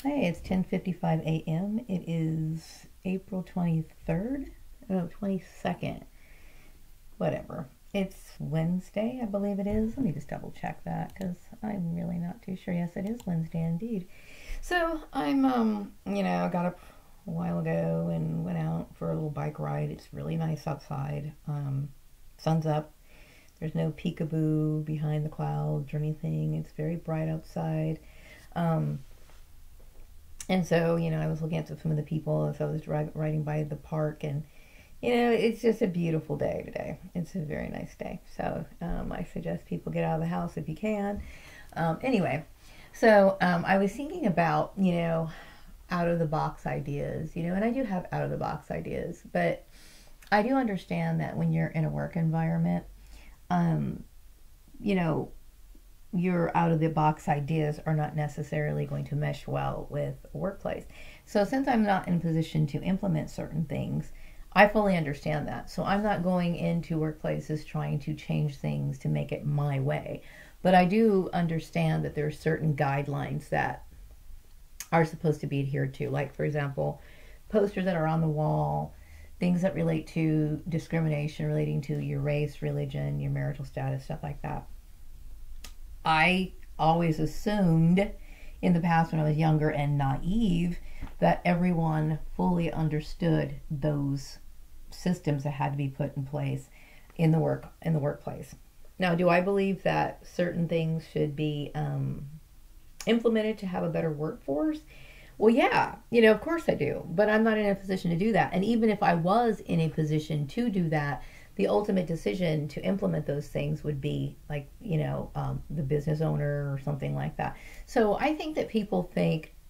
Hey, it's 10:55 a.m. It is April 23rd. Oh, 22nd. Whatever. It's Wednesday, I believe it is. Let me just double check that because I'm really not too sure. Yes, it is Wednesday indeed. So I'm, got up a while ago and went out for a little bike ride. It's really nice outside. Sun's up. There's no peekaboo behind the clouds or anything. It's very bright outside. Um, And so, I was looking at some of the people as I was riding by the park, and it's just a beautiful day today. It's a very nice day. So I suggest people get out of the house if you can. Anyway, so I was thinking about, out of the box ideas, and I do have out of the box ideas, but I do understand that when you're in a work environment, um, you know, your out of the box ideas are not necessarily going to mesh well with a workplace. So since I'm not in a position to implement certain things, I fully understand that. So I'm not going into workplaces trying to change things to make it my way. But I do understand that there are certain guidelines that are supposed to be adhered to. Like, for example, posters that are on the wall, things that relate to discrimination relating to your race, religion, your marital status, stuff like that. I always assumed in the past when I was younger and naive that everyone fully understood those systems that had to be put in place in the workplace. Now, do I believe that certain things should be implemented to have a better workforce? Well, yeah, of course I do, but I'm not in a position to do that. And even if I was in a position to do that, the ultimate decision to implement those things would be like, the business owner or something like that. So I think that people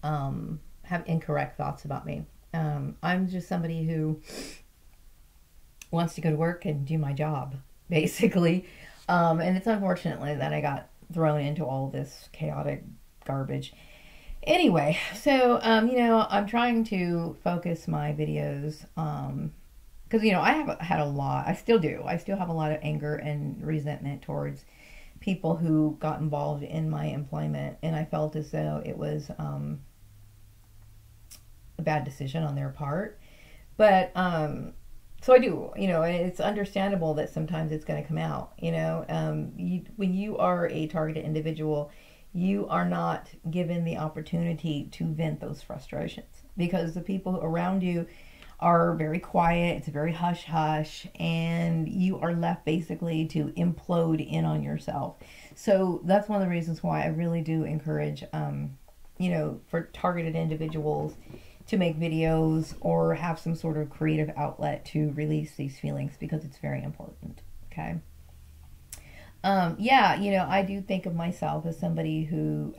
have incorrect thoughts about me. I'm just somebody who wants to go to work and do my job, basically. And it's unfortunately that I got thrown into all this chaotic garbage. Anyway, so I'm trying to focus my videos because I have had a lot. I still do. I still have a lot of anger and resentment towards people who got involved in my employment, and I felt as though it was a bad decision on their part. But so I do, and it's understandable that sometimes it's going to come out. When you are a targeted individual, you are not given the opportunity to vent those frustrations because the people around you are very quiet. It's very hush hush, and you are left basically to implode in on yourself. So that's one of the reasons why I really do encourage, for targeted individuals to make videos or have some sort of creative outlet to release these feelings because it's very important. Okay. Yeah, I do think of myself as somebody who,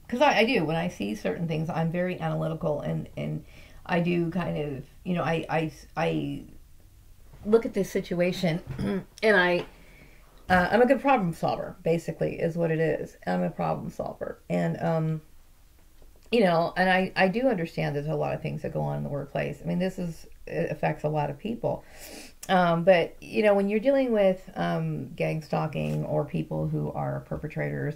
because I do, when I see certain things, I'm very analytical and I do kind of, I look at this situation and I'm a good problem solver, basically, is what it is. I'm a problem solver. And, and I do understand there's a lot of things that go on in the workplace. I mean, it affects a lot of people. But when you're dealing with gang stalking or people who are perpetrators,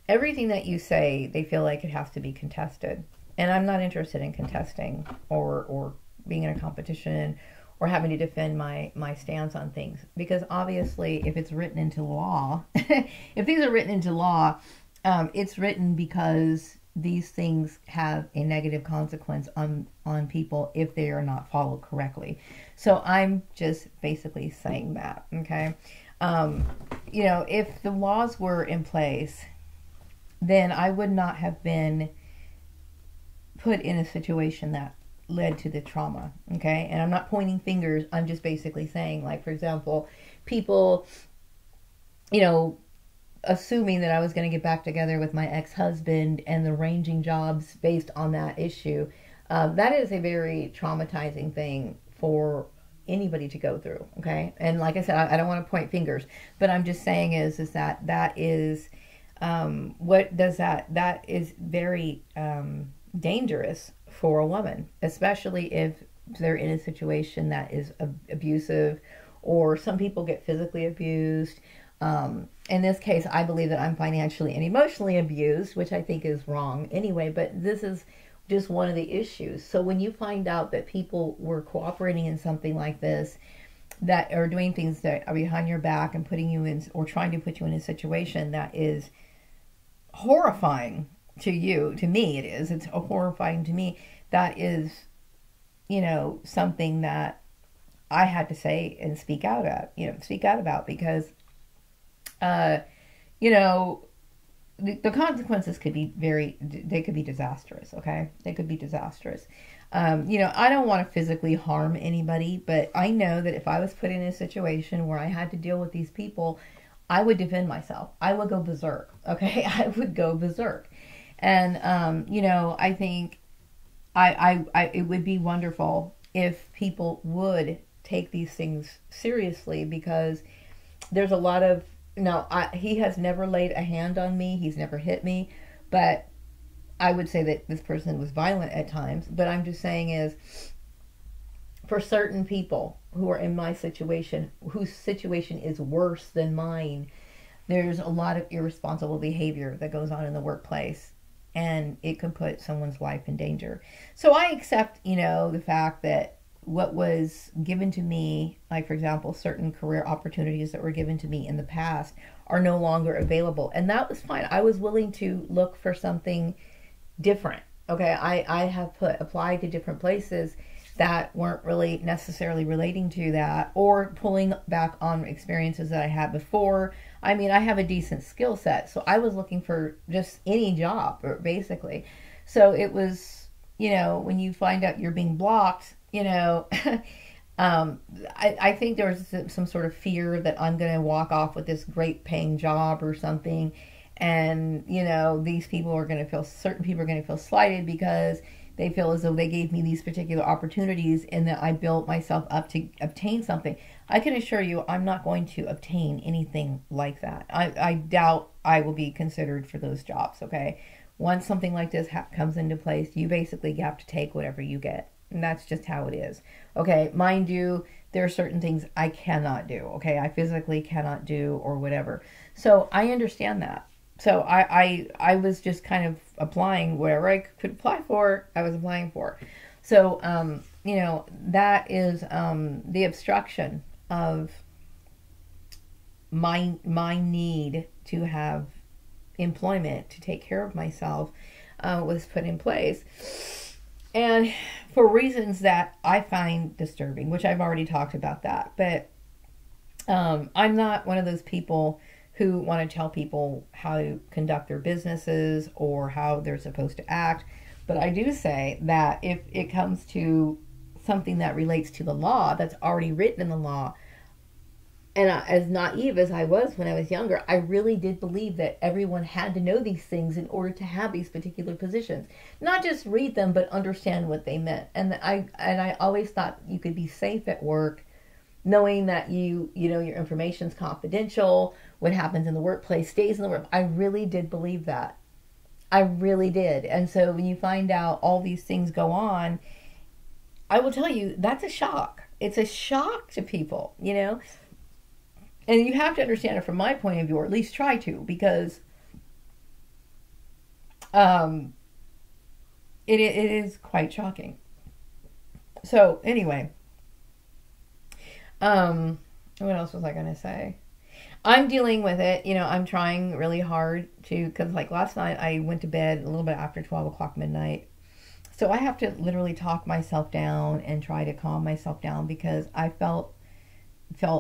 everything that you say, they feel like it has to be contested. And I'm not interested in contesting or being in a competition or having to defend my stance on things. Because obviously, if it's written into law, if these are written into law, it's written because these things have a negative consequence on people if they are not followed correctly. So I'm just basically saying that, okay? If the laws were in place, then I would not have been put in a situation that led to the trauma, okay? And I'm not pointing fingers. I'm just basically saying, like, for example, people, you know, assuming that I was going to get back together with my ex-husband and the arranging jobs based on that issue. That is a very traumatizing thing for anybody to go through, okay? And like I said, I don't want to point fingers, but I'm just saying is that is, what does that is very dangerous for a woman, especially if they're in a situation that is abusive, or some people get physically abused. In this case, I believe that I'm financially and emotionally abused, which I think is wrong anyway, but this is just one of the issues. So when you find out that people were cooperating in something like this, that are doing things that are behind your back and putting you in, or trying to put you in a situation that is horrifying to you, to me it is, it's horrifying to me, that is, something that I had to say and speak out about, because the consequences could be they could be disastrous, okay? They could be disastrous. I don't want to physically harm anybody, but I know that if I was put in a situation where I had to deal with these people, I would defend myself. I would go berserk, okay? I would go berserk. And, I think it would be wonderful if people would take these things seriously, because there's a lot of, he has never laid a hand on me. He's never hit me, but I would say that this person was violent at times. But I'm just saying is, for certain people who are in my situation, whose situation is worse than mine, there's a lot of irresponsible behavior that goes on in the workplace, and it could put someone's life in danger. So I accept, the fact that what was given to me, like for example, certain career opportunities that were given to me in the past are no longer available. And that was fine. I was willing to look for something different. Okay. I have applied to different places that weren't really necessarily relating to that, or pulling back on experiences that I had before. I mean, I have a decent skill set, so I was looking for just any job, basically. So it was, when you find out you're being blocked, I think there's some sort of fear that I'm going to walk off with this great paying job or something. And, certain people are going to feel slighted because they feel as though they gave me these particular opportunities and that I built myself up to obtain something. I can assure you I'm not going to obtain anything like that. I doubt I will be considered for those jobs, okay? Once something like this comes into place, you basically have to take whatever you get. And that's just how it is. Okay, mind you, there are certain things I cannot do. Okay, I physically cannot do or whatever. So I understand that. So I was just kind of applying wherever I could apply for, I was applying for. So, that is the obstruction of my need to have employment to take care of myself was put in place. And for reasons that I find disturbing, which I've already talked about that. But I'm not one of those people who want to tell people how to conduct their businesses or how they're supposed to act. But I do say that if it comes to something that relates to the law, that's already written in the law, and as naive as I was when I was younger, I really did believe that everyone had to know these things in order to have these particular positions. Not just read them, but understand what they meant. And I always thought you could be safe at work knowing that your information's confidential, what happens in the workplace stays in the work. I really did believe that. I really did. And so when you find out all these things go on, I will tell you, that's a shock. It's a shock to people, And you have to understand it from my point of view, or at least try to, because it is quite shocking. So anyway, what else was I going to say? I'm dealing with it. I'm trying really hard because like last night I went to bed a little bit after 12 o'clock midnight. So I have to literally talk myself down and try to calm myself down, because I felt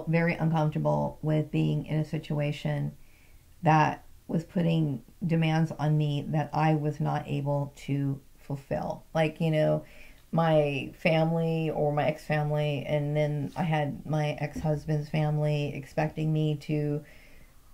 very uncomfortable with being in a situation that was putting demands on me that I was not able to fulfill. Like, my family or my ex-family, and then I had my ex-husband's family expecting me to,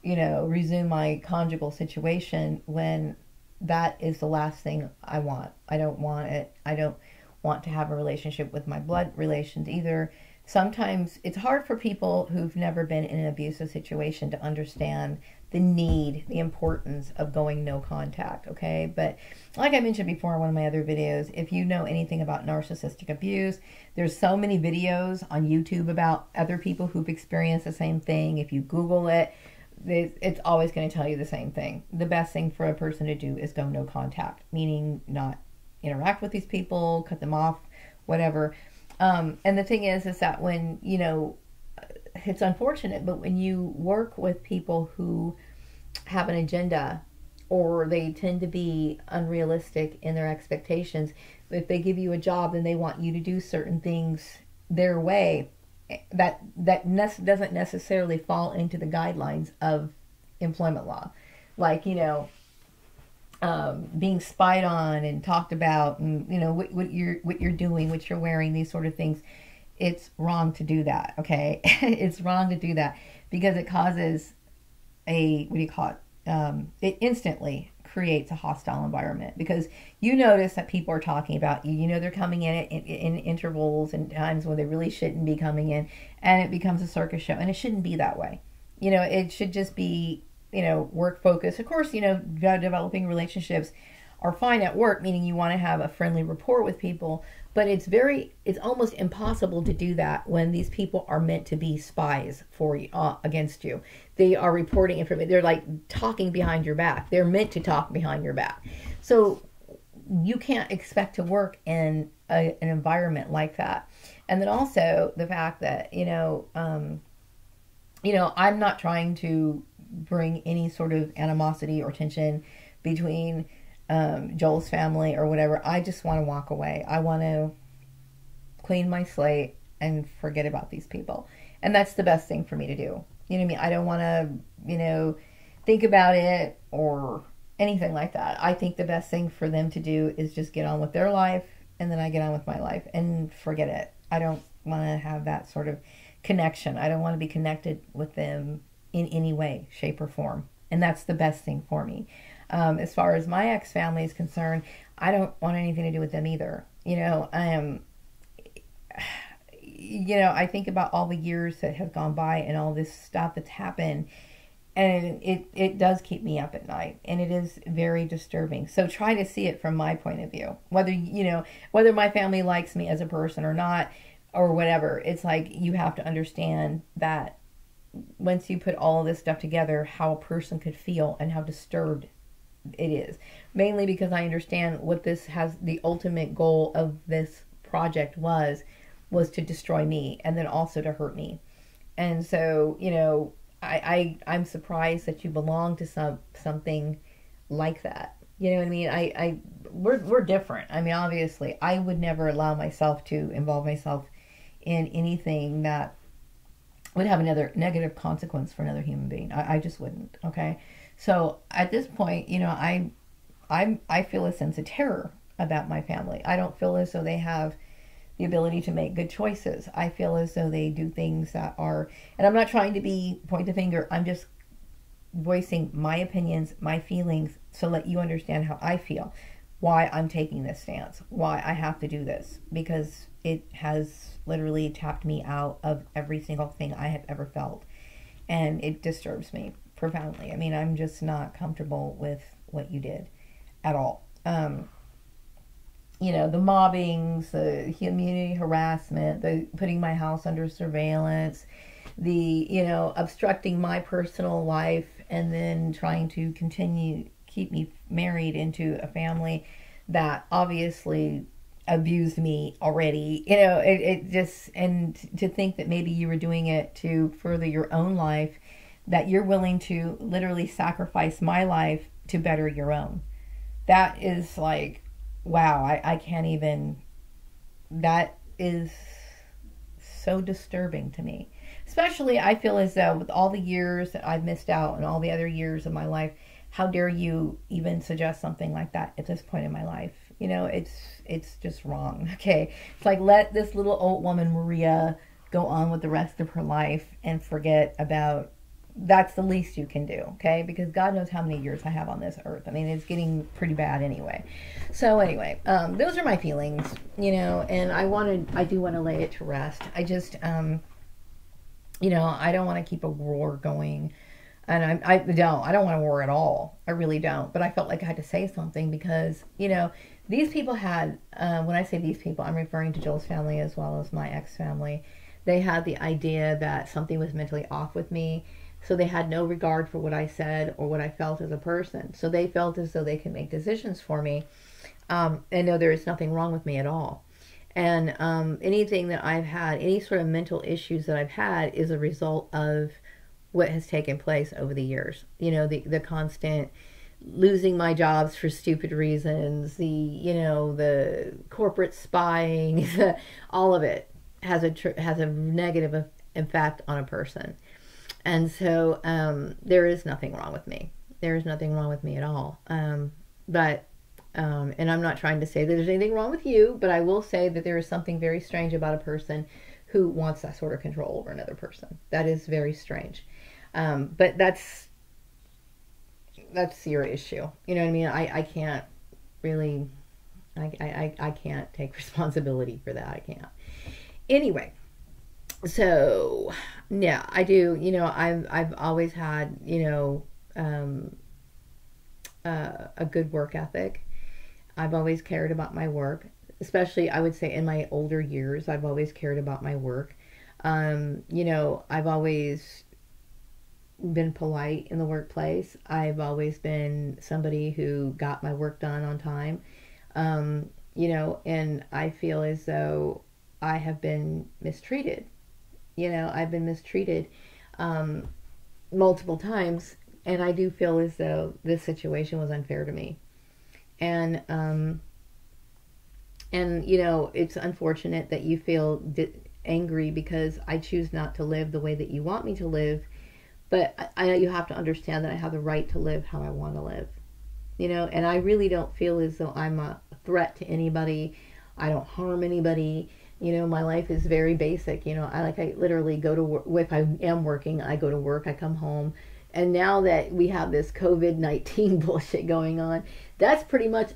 resume my conjugal situation, when that is the last thing I want. I don't want it. I don't want to have a relationship with my blood relations either. Sometimes it's hard for people who've never been in an abusive situation to understand the importance of going no contact, okay? But like I mentioned before in one of my other videos, if you know anything about narcissistic abuse, there's so many videos on YouTube about other people who've experienced the same thing. If you Google it, it's always going to tell you the same thing. The best thing for a person to do is go no contact, meaning not interact with these people, cut them off, whatever. And the thing is that when, it's unfortunate, but when you work with people who have an agenda, or they tend to be unrealistic in their expectations, if they give you a job and they want you to do certain things their way, doesn't necessarily fall into the guidelines of employment law. Like, being spied on and talked about, and what you're doing, what you're wearing, these sort of things. It's wrong to do that. Okay, it's wrong to do that because it causes it instantly creates a hostile environment, because you notice that people are talking about you. They're coming in intervals and times when they really shouldn't be coming in, and it becomes a circus show, and it shouldn't be that way. It should just be work focused. Of course, developing relationships are fine at work, meaning you want to have a friendly rapport with people, but it's almost impossible to do that when these people are meant to be spies for you, against you. They are reporting information. They're like talking behind your back. They're meant to talk behind your back. So you can't expect to work in an environment like that. And then also the fact that, I'm not trying to bring any sort of animosity or tension between Joel's family or whatever. I just want to walk away. I want to clean my slate and forget about these people. And that's the best thing for me to do. You know what I mean? I don't want to, think about it or anything like that. I think the best thing for them to do is just get on with their life, and then I get on with my life and forget it. I don't want to have that sort of connection. I don't want to be connected with them in any way, shape, or form. And that's the best thing for me. As far as my ex-family is concerned, I don't want anything to do with them either. I think about all the years that have gone by and all this stuff that's happened, and it does keep me up at night, and it is very disturbing. So try to see it from my point of view, whether my family likes me as a person or not, or whatever. It's like, you have to understand that once you put all of this stuff together, how a person could feel and how disturbed it is. Mainly because I understand what this has, the ultimate goal of this project was to destroy me, and then also to hurt me. And so, I'm surprised that you belong to something like that. You know what I mean? We're different. I mean, obviously, I would never allow myself to involve myself in anything that would have another negative consequence for another human being. I just wouldn't. Okay. So at this point, I feel a sense of terror about my family. I don't feel as though they have the ability to make good choices. I feel as though they do things that are, and I'm not trying to point the finger. I'm just voicing my opinions, my feelings, so let you understand how I feel, why I'm taking this stance, why I have to do this, because it has literally tapped me out of every single thing I have ever felt, and it disturbs me profoundly. I mean, I'm just not comfortable with what you did at all. The mobbings, the community harassment, the putting my house under surveillance, the, obstructing my personal life, and then trying to keep me married into a family that obviously abused me already. It just, and to think that maybe you were doing it to further your own life, that you're willing to literally sacrifice my life to better your own. That is like, wow, I can't even, that is so disturbing to me. Especially, I feel as though with all the years that I've missed out and all the other years of my life, how dare you even suggest something like that at this point in my life? It's just wrong, okay? It's like, let this little old woman, Maria, go on with the rest of her life and forget about, that's the least you can do, okay? Because God knows how many years I have on this earth. I mean, it's getting pretty bad anyway. So anyway, those are my feelings, and I do want to lay it to rest. I just, I don't want to keep a war going, and I don't want a war at all. I really don't. But I felt like I had to say something because, these people had, when I say these people, I'm referring to Joel's family as well as my ex-family. They had the idea that something was mentally off with me. So they had no regard for what I said or what I felt as a person. So they felt as though they could make decisions for me, and know there is nothing wrong with me at all. And anything that I've had, any sort of mental issues that I've had, is a result of what has taken place over the years. You know, the constant losing my jobs for stupid reasons, the corporate spying, all of it has a negative effect on a person. And so there is nothing wrong with me. There is nothing wrong with me at all. And I'm not trying to say that there's anything wrong with you, but I will say that there is something very strange about a person who wants that sort of control over another person. That is very strange. But that's your issue. You know what I mean? I can't really, I can't take responsibility for that. I can't. Anyway, so yeah, I do. You know, I've always had, a good work ethic. I've always cared about my work, especially I would say in my older years. I've always cared about my work. I've always been polite in the workplace. I've always been somebody who got my work done on time. And I feel as though I have been mistreated. I've been mistreated multiple times, and I do feel as though this situation was unfair to me. And it's unfortunate that you feel angry because I choose not to live the way that you want me to live. But you have to understand that I have the right to live how I want to live. And I really don't feel as though I'm a threat to anybody. I don't harm anybody. My life is very basic. I literally go to work. If I am working, I go to work, I come home. And now that we have this COVID-19 bullshit going on, that's pretty much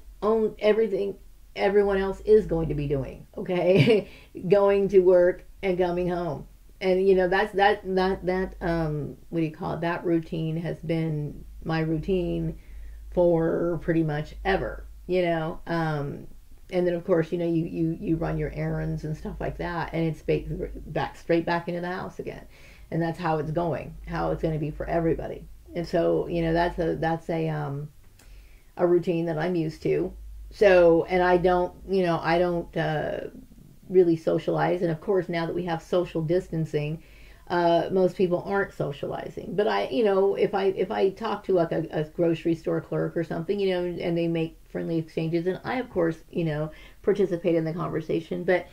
everything everyone else is going to be doing, okay? Going to work and coming home. And, that's that what do you call it? That routine has been my routine for pretty much ever, and then, of course, you run your errands and stuff like that, and it's straight back into the house again. And that's how it's going to be for everybody. And so, that's a routine that I'm used to. So, and I don't really socialize. And of course, now that we have social distancing, most people aren't socializing. But if I talk to like a grocery store clerk or something, and they make friendly exchanges, and I, of course, participate in the conversation. But,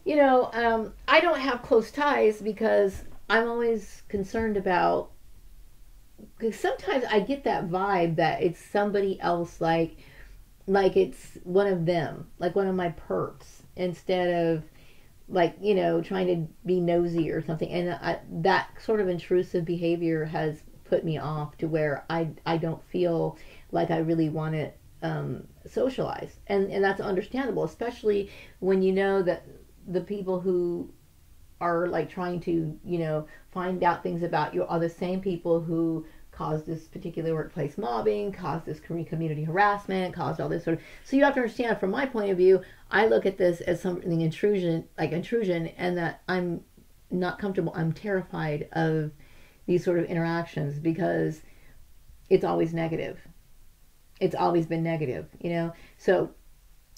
I don't have close ties because I'm always concerned about, because sometimes I get that vibe that it's somebody else, like it's one of them, like one of my perps, instead of trying to be nosy or something. And that sort of intrusive behavior has put me off to where I don't feel like I really want to socialize. And that's understandable, especially when that the people who are trying to, find out things about you are the same people who caused this particular workplace mobbing, caused this community harassment, caused all this sort of. So you have to understand, from my point of view, I look at this as something intrusion, and that I'm not comfortable. I'm terrified of these sort of interactions because it's always negative. It's always been negative, So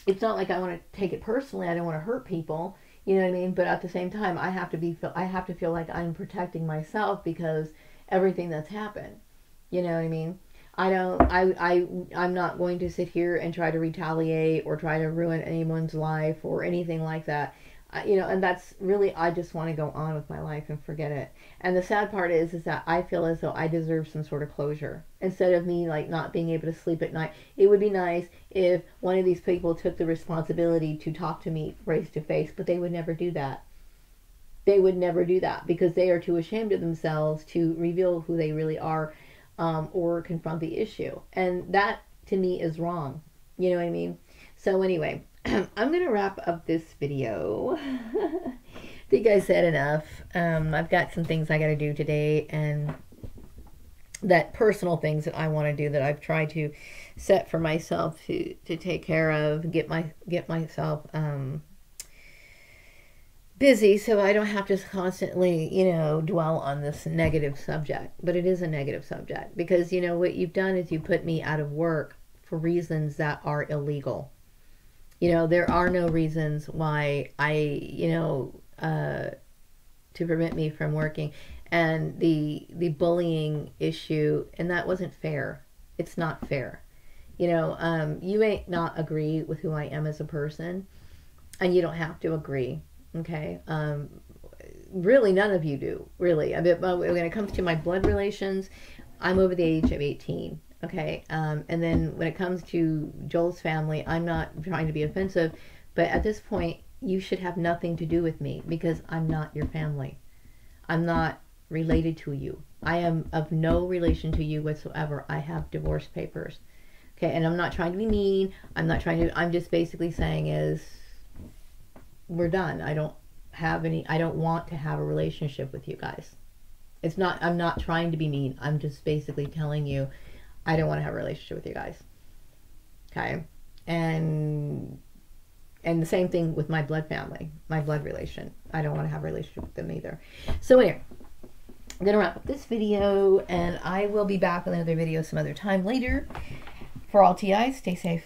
it's not like I want to take it personally. I don't want to hurt people. You know what I mean? But at the same time, I have to feel like I'm protecting myself because everything that's happened. You know what I mean? I'm not going to sit here and try to retaliate or try to ruin anyone's life or anything like that. And that's really, I just want to go on with my life and forget it. And the sad part is that I feel as though I deserve some sort of closure. Instead of me not being able to sleep at night, it would be nice if one of these people took the responsibility to talk to me face to face, but they would never do that. They would never do that because they are too ashamed of themselves to reveal who they really are, or confront the issue. And that, to me, is wrong. You know what I mean? So anyway, I'm going to wrap up this video. I think I said enough. I've got some things I got to do today, and that personal things that I want to do that I've tried to set for myself to take care of, get myself busy, so I don't have to constantly, dwell on this negative subject. But it is a negative subject because, what you've done is you put me out of work for reasons that are illegal. There are no reasons why to prevent me from working. And the bullying issue, and that wasn't fair. It's not fair. You may not agree with who I am as a person, and you don't have to agree. Okay. Really, none of you do. Really, when it comes to my blood relations, I'm over the age of 18. Okay. And then when it comes to Joel's family, I'm not trying to be offensive, but at this point, you should have nothing to do with me because I'm not your family. I'm not related to you. I am of no relation to you whatsoever. I have divorce papers. Okay, and I'm not trying to be mean. I'm just basically saying is we're done. I don't want to have a relationship with you guys. I'm not trying to be mean. I'm just basically telling you I don't want to have a relationship with you guys. Okay? And the same thing with my blood family, my blood relation. I don't want to have a relationship with them either. So anyway, I'm going to wrap up this video, and I will be back with another video some other time later. For all TIs, stay safe.